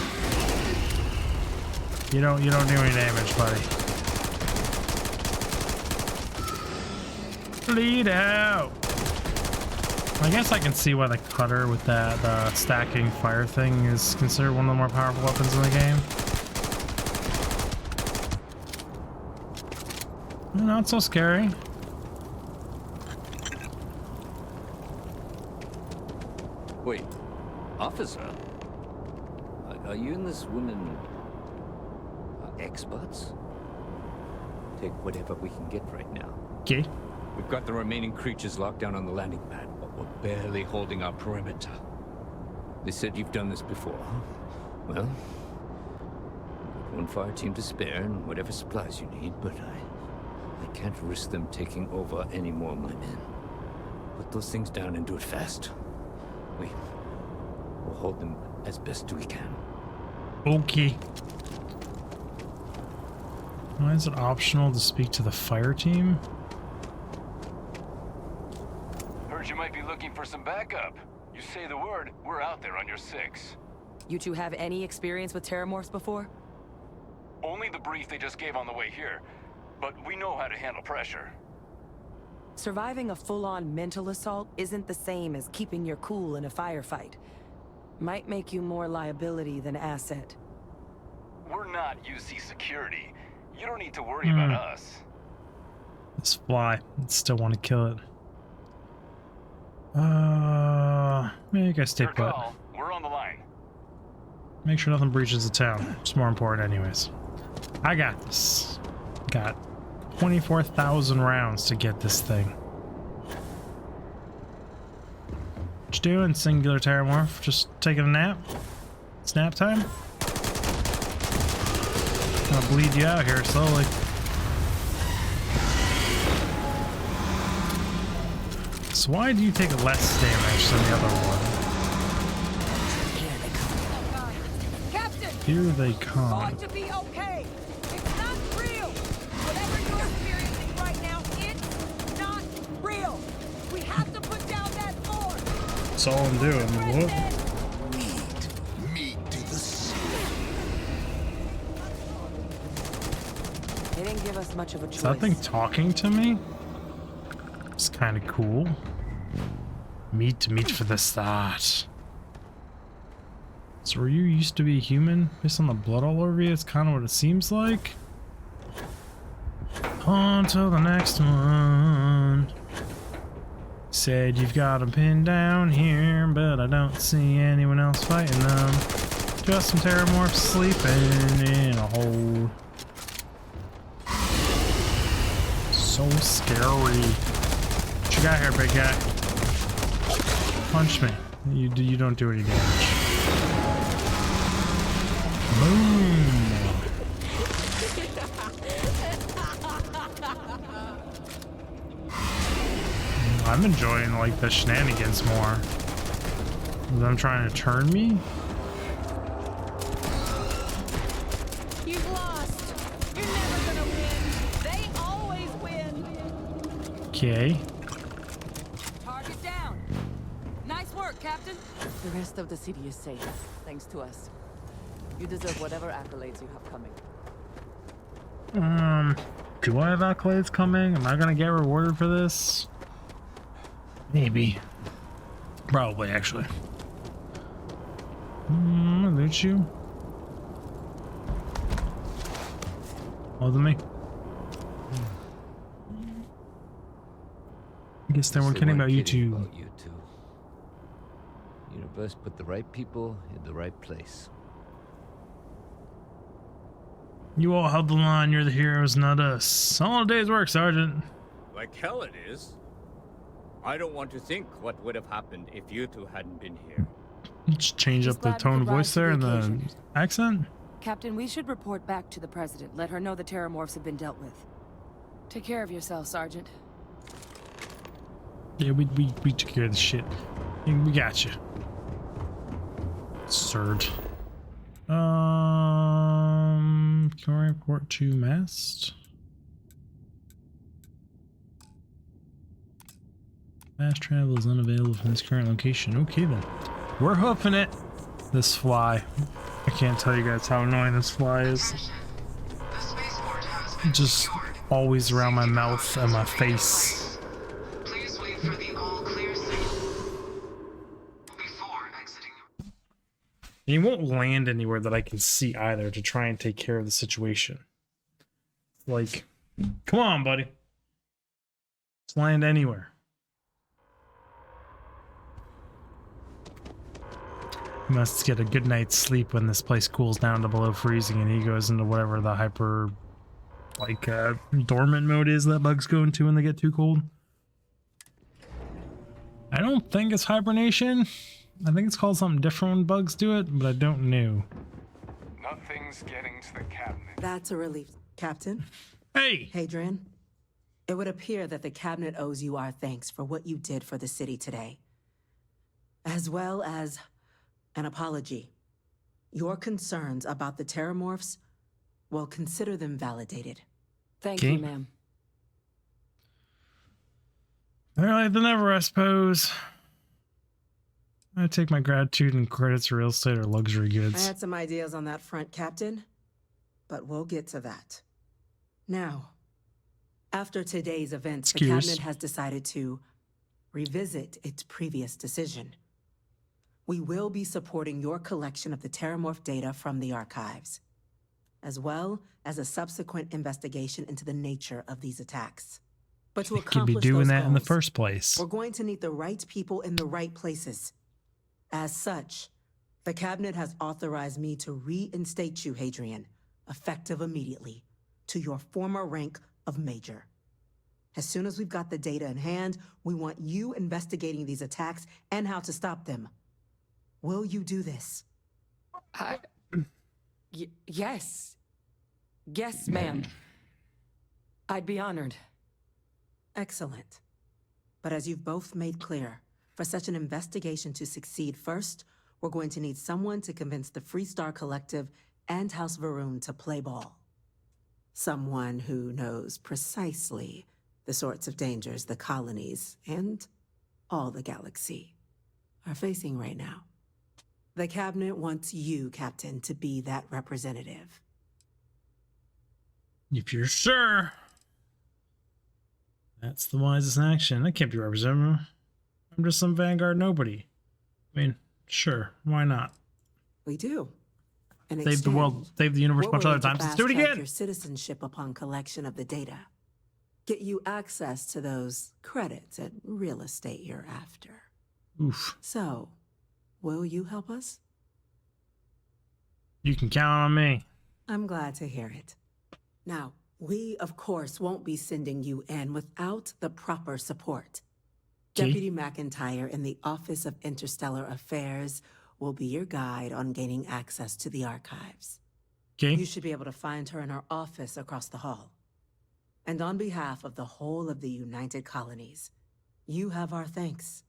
You don't do any damage, buddy. Bleed out. I guess I can see why the cutter with that stacking fire thing is considered one of the more powerful weapons in the game. Not so scary. Wait, officer? Are you and this woman experts? Take whatever we can get right now. Okay. We've got the remaining creatures locked down on the landing pad, but we're barely holding our perimeter. They said you've done this before. Well, we've got one fire team to spare and whatever supplies you need, but I can't risk them taking over any more of my men. Put those things down and do it fast. We'll hold them as best we can. Okay. Why is it optional to speak to the fire team? Heard you might be looking for some backup. You say the word, we're out there on your 6. You two have any experience with Terramorphs before? Only the brief they just gave on the way here, but we know how to handle pressure. Surviving a full-on mental assault isn't the same as keeping your cool in a firefight. Might make you more liability than asset. We're not UC security. You don't need to worry about us. This fly. I still want to kill it. Maybe you guys stay put. We're on the line. Make sure nothing breaches the town. It's more important anyways. I got this. Got 24,000 rounds to get this thing. What you doing, singular terramorph? Just taking a nap? Snap time? I'll bleed you out here slowly. So why do you take less damage than the other one? Here they come. Going to be okay. It's not real. Whatever you're experiencing right now, it's not real. We have to put down that floor. That's all I'm doing. Whoop. Meat to the sea. They didn't give us much of a choice. Is that thing talking to me? It's kind of cool. Meat for the start. So were you used to be a human? Based on the blood all over you, it's kind of what it seems like. On to the next one. Said you've got them pinned down here, but I don't see anyone else fighting them. Just some terramorphs sleeping in a hole. So scary. What you got here, big guy? Punch me. You don't do any damage. Boom. I'm enjoying like the shenanigans more. Them trying to turn me. You've lost. You're never gonna win. They always win. Okay. Target down. Nice work, Captain. The rest of the city is safe, thanks to us. You deserve whatever accolades you have coming. Do I have accolades coming? Am I gonna get rewarded for this? Maybe. Probably, actually. Loot you. More than me. I guess they weren't kidding about you two. Universe put the right people in the right place. You all held the line. You're the heroes, not us. All a day's work, Sergeant. Like hell it is. I don't want to think what would have happened if you two hadn't been here. Just change up the tone of voice there and the accent. Captain, we should report back to the President. Let her know the terramorphs have been dealt with. Take care of yourself, Sergeant. Yeah, we took care of the shit. We got you. Surge. Can I report to mast? Fast travel is unavailable from this current location. Okay then. We're hoofing it. This fly. I can't tell you guys how annoying this fly is. Just always around my mouth and my face. Please wait for the all clear signal before exiting. And he won't land anywhere that I can see either to try and take care of the situation. Like, come on, buddy. Just land anywhere. He must get a good night's sleep when this place cools down to below freezing and he goes into whatever the hyper, like, dormant mode is that bugs go into when they get too cold. I don't think it's hibernation. I think it's called something different when bugs do it, but I don't know. Nothing's getting to the cabinet. That's a relief, Captain. Hey! Hadrian, it would appear that the cabinet owes you our thanks for what you did for the city today. As well as an apology. Your concerns about the terramorphs, well, consider them validated. Thank you, ma'am. Better late than ever, I suppose. I take my gratitude and credits real estate or luxury I goods. had some ideas on that front, Captain, but we'll get to that. Now, after today's events, the cabinet has decided to revisit its previous decision. We will be supporting your collection of the terramorph data from the archives, as well as a subsequent investigation into the nature of these attacks. But to accomplish Could be doing those that in the goals, first place. we're going to need the right people in the right places. As such, the cabinet has authorized me to reinstate you, Hadrian, effective immediately, to your former rank of Major. As soon as we've got the data in hand, we want you investigating these attacks and how to stop them. Will you do this? Yes. Yes, ma'am. I'd be honored. Excellent. But as you've both made clear, for such an investigation to succeed first, we're going to need someone to convince the Freestar Collective and House Varun to play ball. Someone who knows precisely the sorts of dangers the colonies and all the galaxy are facing right now. The Cabinet wants you, Captain, to be that representative. If you're sure. That's the wisest action. I can't be representative. I'm just some Vanguard nobody. I mean, sure, why not? We do. In Save the world, save the universe a bunch of other times. Let's do it again! Your citizenship upon collection of the data. Get you access to those credits and real estate you're after. Oof. So, will you help us? You can count on me. I'm glad to hear it. Now, we, of course, won't be sending you in without the proper support. Deputy McIntyre in the Office of Interstellar Affairs will be your guide on gaining access to the archives. You should be able to find her in her office across the hall. And on behalf of the whole of the United Colonies, you have our thanks.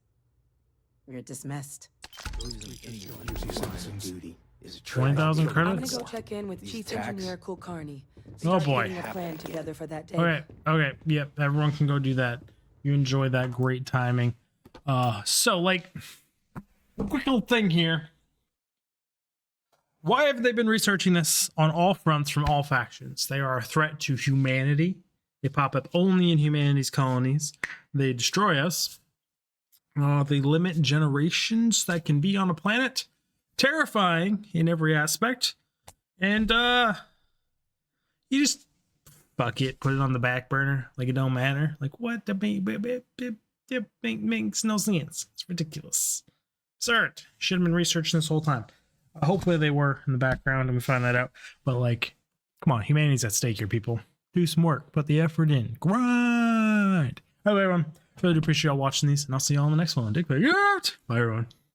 You're dismissed. 20,000 I'm credits? gonna go check in with Chief Engineer Kulkarni. Oh Start boy. getting a plan together for that day. Okay, yep, everyone can go do that. You enjoy that great timing. So like, quick little thing here. Why have they been researching this on all fronts from all factions? They are a threat to humanity. They pop up only in humanity's colonies. They destroy us. They limit generations that can be on a planet. Terrifying in every aspect. And you just fuck it, put it on the back burner, like it don't matter. Like what? That makes no sense. It's ridiculous. Absurd. Should have been researching this whole time. Hopefully they were in the background and we find that out. But like, come on, humanity's at stake here, people. Do some work, put the effort in, grind. All right, everyone. Really do appreciate y'all watching these, and I'll see y'all in the next one. Digfig out. Bye, everyone.